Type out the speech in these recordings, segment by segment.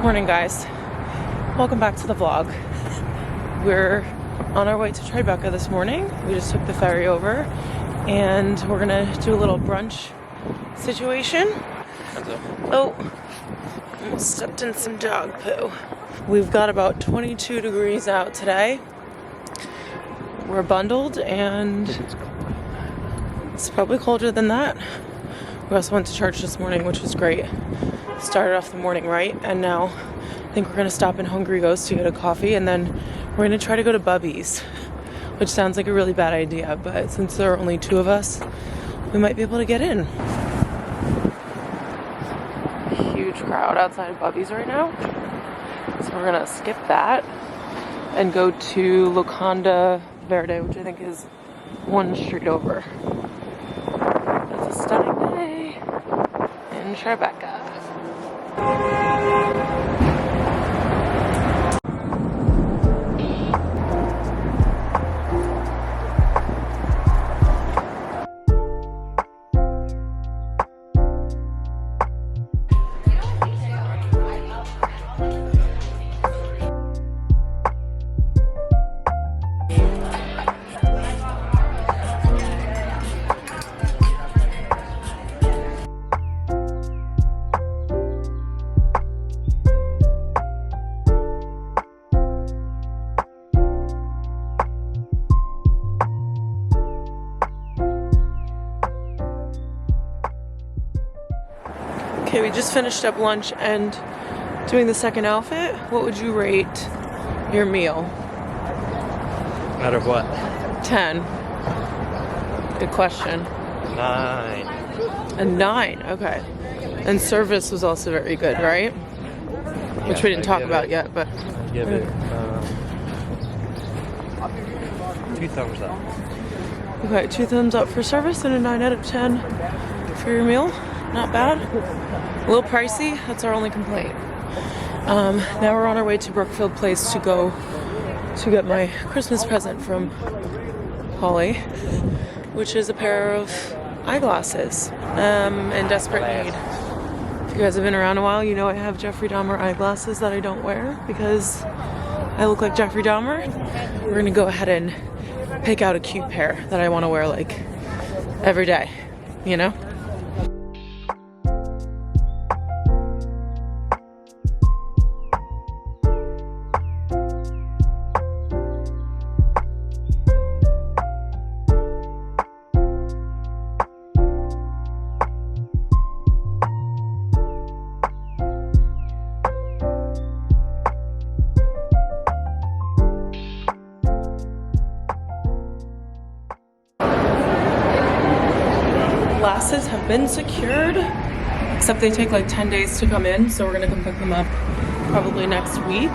Morning, guys. Welcome back to the vlog. We're on our way to Tribeca this morning. We just took the ferry over and we're gonna do a little brunch situation. Oh, almost stepped in some dog poo. We've got about 22 degrees out today. We're bundled and it's probably colder than that. We also went to church this morning, which was great. Started off the morning right, and now I think we're gonna stop in Hungry Ghost to get a coffee, and then we're gonna try to go to Bubby's, which sounds like a really bad idea, but since there are only two of us, we might be able to get in. Huge crowd outside of Bubby's right now, so we're gonna skip that and go to Locanda Verde, which I think is one street over. It's a stunning day in Tribeca. Okay, we just finished up lunch and doing the second outfit. What would you rate your meal? Out of what? 10. Good question. 9. A 9, okay. And service was also very good, right? Which we didn't talk about yet, but... Give it 2 thumbs up. Okay, 2 thumbs up for service and a 9 out of 10 for your meal. Not bad. A little pricey, that's our only complaint. Now we're on our way to Brookfield Place to go to get my Christmas present from Holly, which is a pair of eyeglasses. In desperate need. If you guys have been around a while, you know I have Jeffrey Dahmer eyeglasses that I don't wear because I look like Jeffrey Dahmer. We're gonna go ahead and pick out a cute pair that I want to wear like every day, you know? Glasses have been secured, except they take like 10 days to come in, so we're gonna come pick them up probably next week,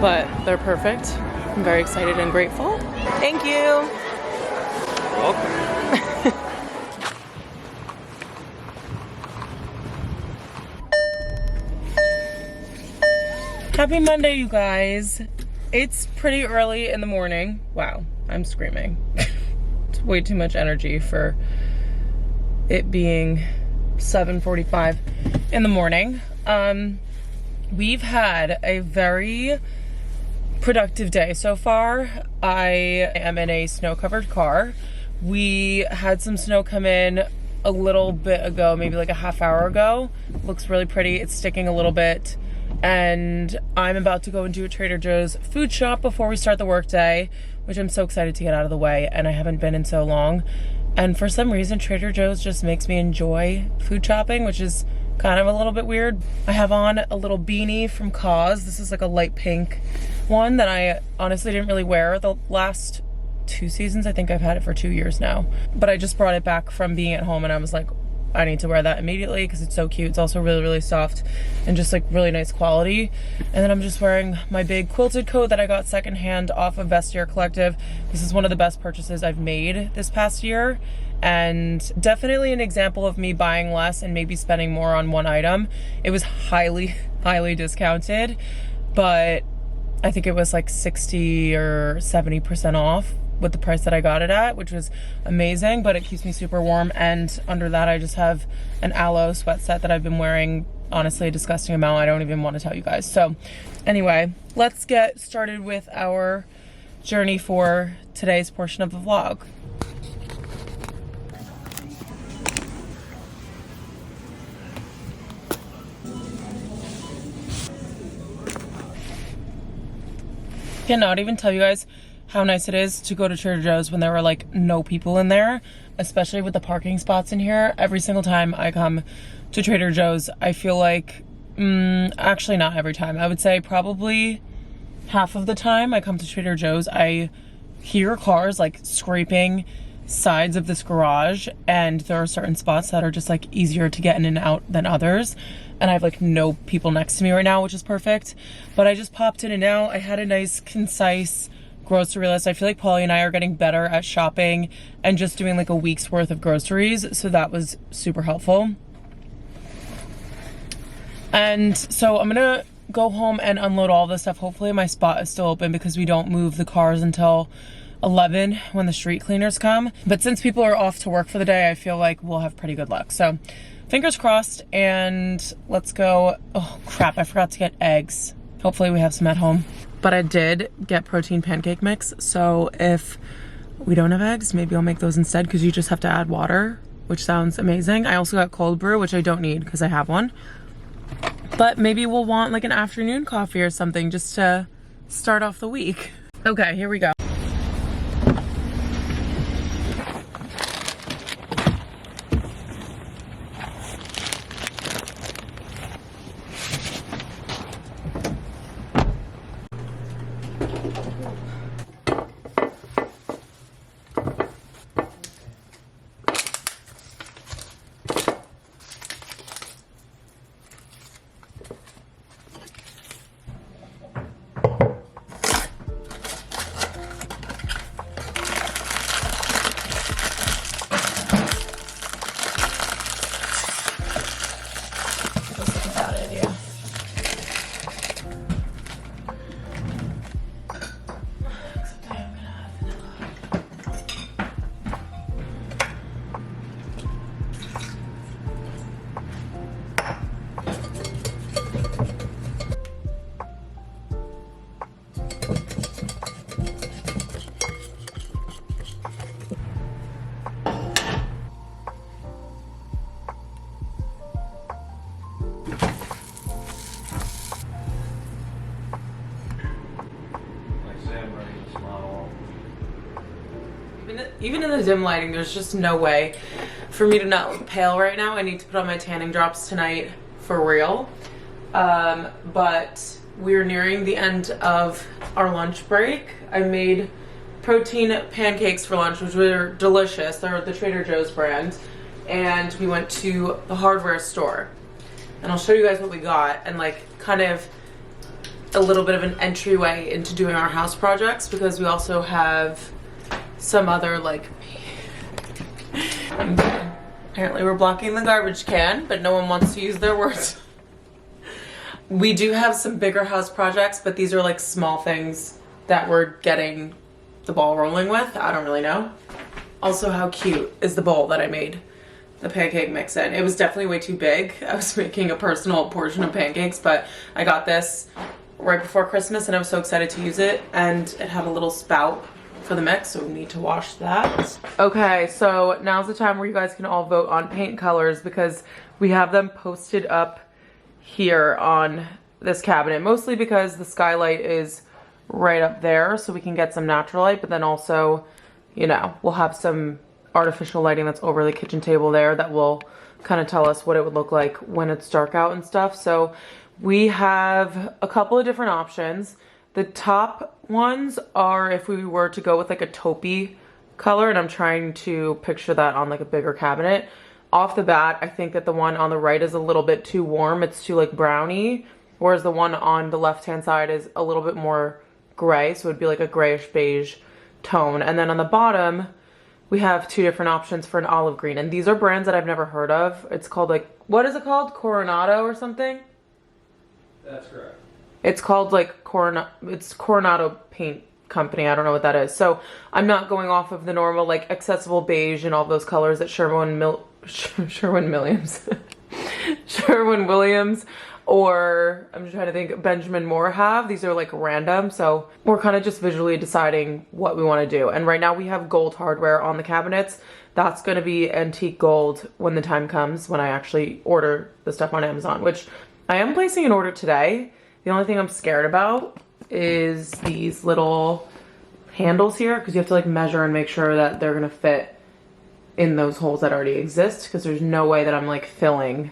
but they're perfect. I'm very excited and grateful. Thank you. You're welcome. Happy Monday, you guys. It's pretty early in the morning. Wow, I'm screaming. It's way too much energy for it being 7:45 in the morning. We've had a very productive day so far. I am in a snow-covered car. We had some snow come in a little bit ago, maybe like a half hour ago. Looks really pretty. It's sticking a little bit. And I'm about to go and do a Trader Joe's food shop before we start the workday, which I'm so excited to get out of the way, and I haven't been in so long. And for some reason, Trader Joe's just makes me enjoy food shopping, which is kind of a little bit weird. I have on a little beanie from Cause. This is like a light pink one that I honestly didn't really wear the last 2 seasons. I think I've had it for 2 years now. But I just brought it back from being at home and I was like, I need to wear that immediately because it's so cute. It's also really, really soft and just like really nice quality. And then I'm just wearing my big quilted coat that I got secondhand off of Vestiaire Collective. This is one of the best purchases I've made this past year, and definitely an example of me buying less and maybe spending more on one item. It was highly, highly discounted, but I think it was like 60 or 70% off with the price that I got it at, which was amazing, but it keeps me super warm. And under that, I just have an aloe sweat set that I've been wearing honestly a disgusting amount. I don't even want to tell you guys. So anyway, let's get started with our journey for today's portion of the vlog. Cannot even tell you guys how nice it is to go to Trader Joe's when there were like no people in there, especially with the parking spots in here. Every single time I come to Trader Joe's, I feel like, actually not every time, I would say probably half of the time I come to Trader Joe's, I hear cars like scraping sides of this garage, and there are certain spots that are just like easier to get in and out than others, and I have like no people next to me right now, which is perfect. But I just popped in and out. I had a nice concise grocery list. I feel like Polly and I are getting better at shopping and just doing like a week's worth of groceries, so that was super helpful. And so I'm gonna go home and unload all this stuff. Hopefully my spot is still open because we don't move the cars until 11 when the street cleaners come. But since people are off to work for the day, I feel like we'll have pretty good luck. So fingers crossed, and let's go. Oh crap, I forgot to get eggs. Hopefully we have some at home. But I did get protein pancake mix, so if we don't have eggs, maybe I'll make those instead, because you just have to add water, which sounds amazing. I also got cold brew, which I don't need because I have one. But maybe we'll want like an afternoon coffee or something just to start off the week. Okay, here we go. Even in the dim lighting, there's just no way for me to not look pale right now. I need to put on my tanning drops tonight for real. But we're nearing the end of our lunch break. I made protein pancakes for lunch, which were delicious. They're the Trader Joe's brand. And we went to the hardware store. And I'll show you guys what we got, and like kind of a little bit of an entryway into doing our house projects, because we also have some other like apparently we're blocking the garbage can, but no one wants to use their words. We do have some bigger house projects, but these are like small things that we're getting the ball rolling with. I don't really know. Also, how cute is the bowl that I made the pancake mix in? It was definitely way too big. I was making a personal portion of pancakes, but I got this right before Christmas and I was so excited to use it, and it had a little spout for the mix, so we need to wash that. Okay, so now's the time where you guys can all vote on paint colors, because we have them posted up here on this cabinet, mostly because the skylight is right up there, so we can get some natural light, but then also, you know, we'll have some artificial lighting that's over the kitchen table there that will kind of tell us what it would look like when it's dark out and stuff. So we have a couple of different options. The top ones are if we were to go with like a taupey color, and I'm trying to picture that on like a bigger cabinet. Off the bat, I think that the one on the right is a little bit too warm. It's too like browny, whereas the one on the left-hand side is a little bit more gray, so it'd be like a grayish beige tone. And then on the bottom, we have two different options for an olive green, and these are brands that I've never heard of. It's called like, what is it called? Coronado or something? That's correct. It's called like it's Coronado Paint Company. I don't know what that is. So I'm not going off of the normal like accessible beige and all those colors that Sherwin-Williams Sherwin-Williams or I'm just trying to think, Benjamin Moore have. These are like random, so we're kind of just visually deciding what we want to do. And right now we have gold hardware on the cabinets. That's going to be antique gold when the time comes, when I actually order the stuff on Amazon, which I am placing an order today. The only thing I'm scared about is these little handles here, because you have to like measure and make sure that they're going to fit in those holes that already exist, because there's no way that I'm like filling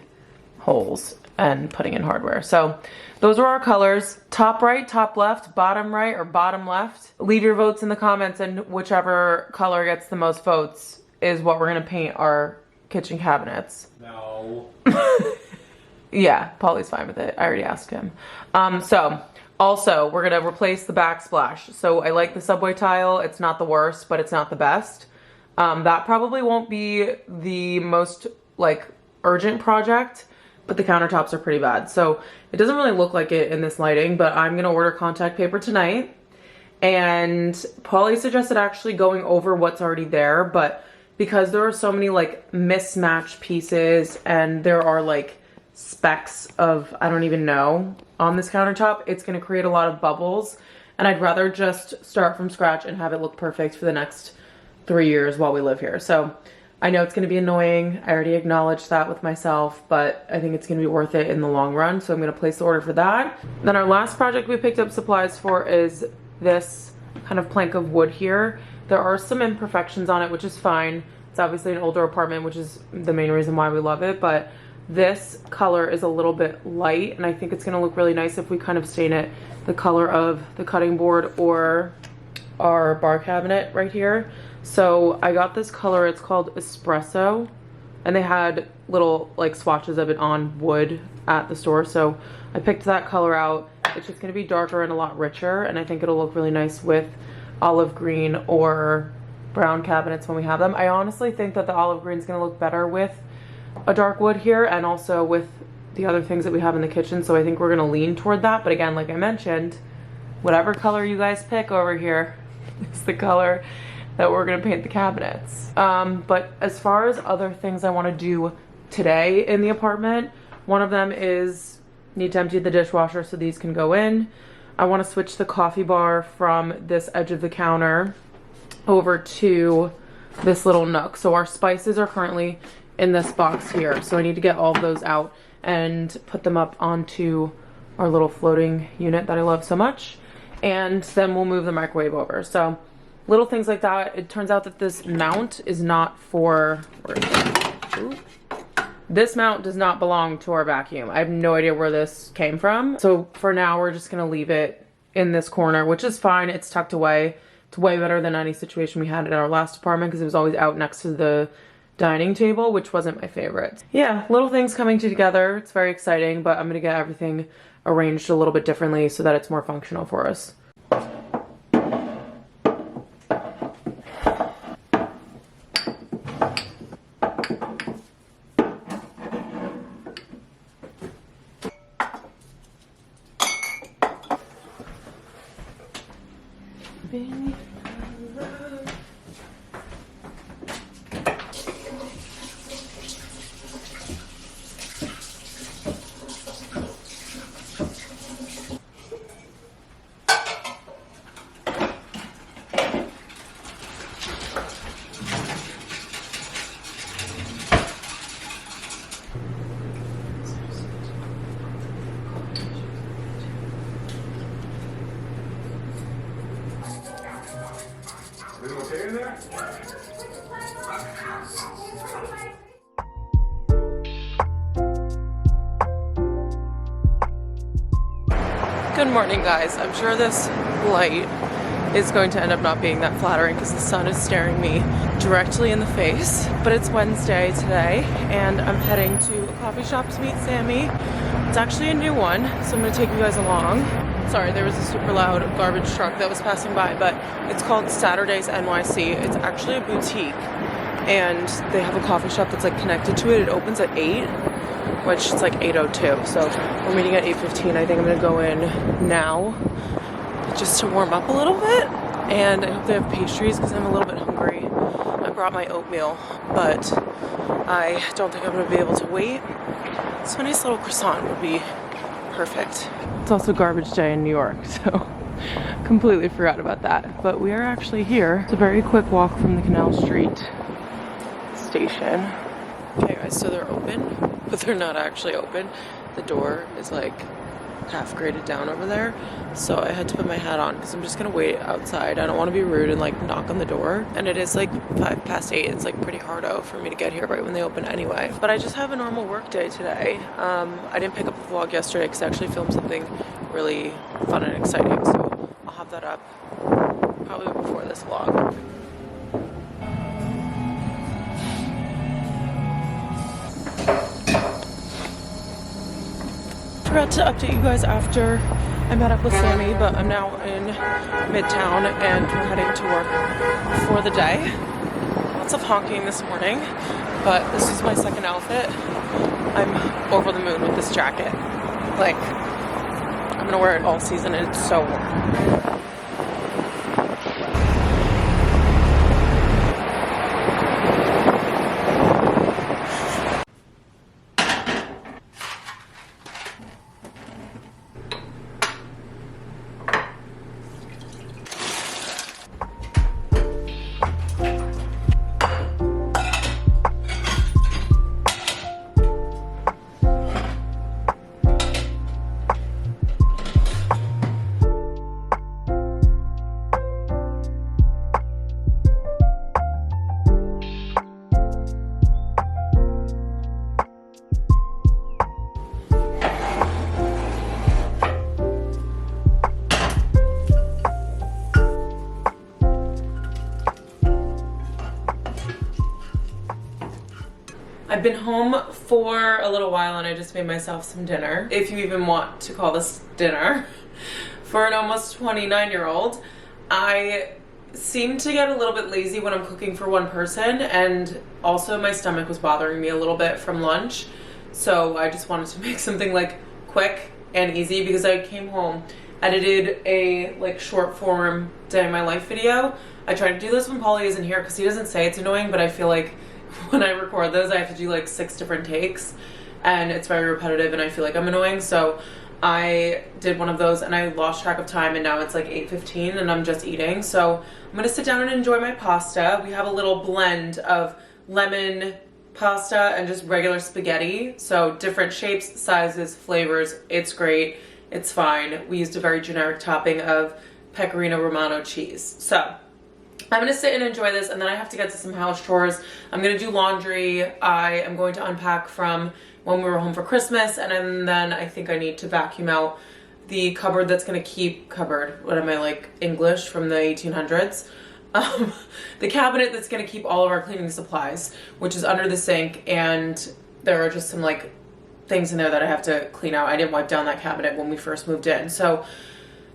holes and putting in hardware. So those are our colors. Top right, top left, bottom right, or bottom left. Leave your votes in the comments, and whichever color gets the most votes is what we're gonna paint our kitchen cabinets. No. Yeah, Polly's fine with it. I already asked him. So also we're gonna replace the backsplash. So I like the subway tile. It's not the worst, but it's not the best. That probably won't be the most like urgent project, but the countertops are pretty bad. So it doesn't really look like it in this lighting, but I'm gonna order contact paper tonight. And Polly suggested actually going over what's already there, but because there are so many like mismatched pieces and there are like specks of, I don't even know, on this countertop, it's gonna create a lot of bubbles. And I'd rather just start from scratch and have it look perfect for the next 3 years while we live here. So I know it's going to be annoying. I already acknowledged that with myself, but I think it's going to be worth it in the long run. So I'm going to place the order for that. Then our last project we picked up supplies for is this kind of plank of wood here. There are some imperfections on it, which is fine. It's obviously an older apartment, which is the main reason why we love it. But this color is a little bit light, and I think it's going to look really nice if we kind of stain it the color of the cutting board or our bar cabinet right here. So I got this color, it's called Espresso, and they had little like swatches of it on wood at the store. So I picked that color out. It's just gonna be darker and a lot richer, and I think it'll look really nice with olive green or brown cabinets when we have them. I honestly think that the olive green is gonna look better with a dark wood here and also with the other things that we have in the kitchen. So I think we're gonna lean toward that. But again, like I mentioned, whatever color you guys pick over here is the color that we're gonna paint the cabinets. But as far as other things I wanna do today in the apartment, one of them is need to empty the dishwasher so these can go in. I wanna switch the coffee bar from this edge of the counter over to this little nook. So our spices are currently in this box here. So I need to get all of those out and put them up onto our little floating unit that I love so much. And then we'll move the microwave over. So little things like that. It turns out that this mount is not for, this mount does not belong to our vacuum. I have no idea where this came from. So for now, we're just gonna leave it in this corner, which is fine. It's tucked away. It's way better than any situation we had in our last apartment because it was always out next to the dining table, which wasn't my favorite. Yeah, little things coming together. It's very exciting, but I'm gonna get everything arranged a little bit differently so that it's more functional for us. Okay in there? Good morning, guys. I'm sure this light is going to end up not being that flattering because the sun is staring me directly in the face. But it's Wednesday today, and I'm heading to a coffee shop to meet Sammy. It's actually a new one, so I'm going to take you guys along. Sorry, there was a super loud garbage truck that was passing by, but it's called Saturdays NYC. It's actually a boutique, and they have a coffee shop that's like connected to it. It opens at 8, which it's like 8:02. So we're meeting at 8:15. I think I'm gonna go in now just to warm up a little bit, and I hope they have pastries because I'm a little bit hungry. I brought my oatmeal, but I don't think I'm gonna be able to wait. So a nice little croissant would be perfect. It's also garbage day in New York, so completely forgot about that. But we are actually here. It's a very quick walk from the Canal Street station. Okay guys, so they're open, but they're not actually open. The door is like half graded down over there, so I had to put my hat on because I'm just gonna wait outside. I don't want to be rude and like knock on the door, and it is like 8:05. It's like pretty hardo for me to get here right when they open anyway. But I just have a normal work day today. I didn't pick up the vlog yesterday because I actually filmed something really fun and exciting, so I'll have that up probably before this vlog. Forgot to update you guys after I met up with Sammy, but I'm now in Midtown and we're heading to work for the day. Lots of honking this morning, but this is my second outfit. I'm over the moon with this jacket. Like, I'm gonna wear it all season and it's so warm. I've been home for a little while and I just made myself some dinner, if you even want to call this dinner, for an almost 29-year-old. I seem to get a little bit lazy when I'm cooking for one person, and also my stomach was bothering me a little bit from lunch, so I just wanted to make something like quick and easy because I came home, edited a like short form day in my life video. I try to do this when Paulie isn't here because he doesn't say it's annoying, but I feel like when I record those I have to do like 6 different takes and it's very repetitive and I feel like I'm annoying, so I did one of those and I lost track of time and now it's like 8:15 and I'm just eating. So I'm gonna sit down and enjoy my pasta. We have a little blend of lemon pasta and just regular spaghetti, so different shapes, sizes, flavors. It's great, it's fine. We used a very generic topping of pecorino romano cheese. So I'm gonna sit and enjoy this, and then I have to get to some house chores. I'm gonna do laundry. I am going to unpack from when we were home for Christmas, and then I think I need to vacuum out the cupboard that's gonna keep, what am I, like English from the 1800s? The cabinet that's gonna keep all of our cleaning supplies, which is under the sink, and there are just some like things in there that I have to clean out. I didn't wipe down that cabinet when we first moved in, so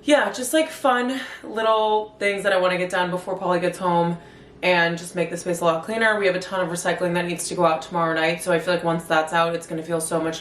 yeah, just like fun little things that I want to get done before Paulie gets home and just make the space a lot cleaner. We have a ton of recycling that needs to go out tomorrow night, so I feel like once that's out, it's going to feel so much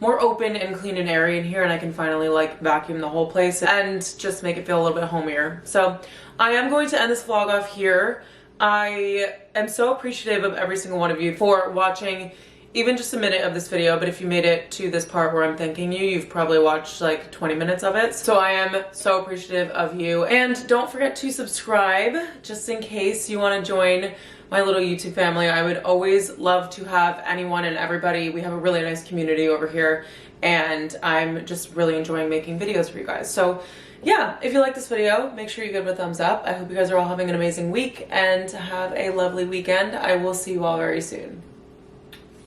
more open and clean and airy in here, and I can finally like vacuum the whole place and just make it feel a little bit homier. So I am going to end this vlog off here. I am so appreciative of every single one of you for watching even just a minute of this video, but if you made it to this part where I'm thanking you, you've probably watched like 20 minutes of it. So I am so appreciative of you. And don't forget to subscribe just in case you want to join my little YouTube family. I would always love to have anyone and everybody. We have a really nice community over here, and I'm just really enjoying making videos for you guys. So yeah, if you like this video, make sure you give it a thumbs up. I hope you guys are all having an amazing week and have a lovely weekend. I will see you all very soon.